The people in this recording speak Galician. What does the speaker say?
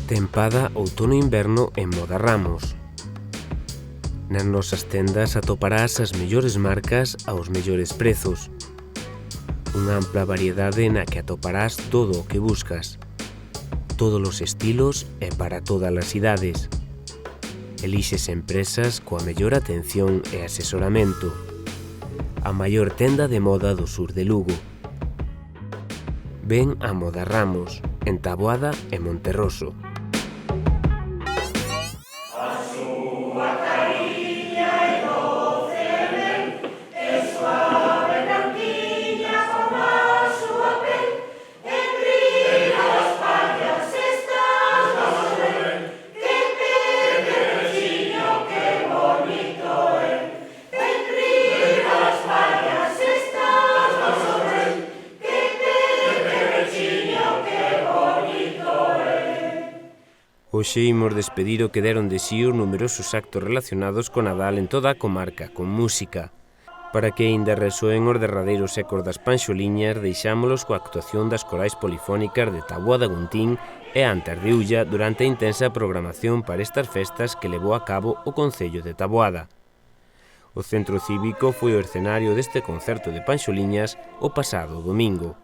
Tempada outono-inverno en Modarramos. Nas nosas tendas atoparás as mellores marcas aos mellores prezos. Unha ampla variedade na que atoparás todo o que buscas. Todos os estilos e para todas as idades. Elixes empresas coa mellor atención e asesoramento. A maior tenda de moda do sur de Lugo. Ven a Modarramos, en Taboada e Monterroso. Hoxe imos despedir o que deron de si os numerosos actos relacionados co Nadal en toda a comarca, con música. Para que aínda resoen os derradeiros ecos das panxoliñas, deixámolos coa actuación das corais polifónicas de Taboada Guntín e Antas de Ulla durante a intensa programación para estas festas que levou a cabo o Concello de Taboada. O Centro Cívico foi o escenario deste concerto de panxoliñas o pasado domingo.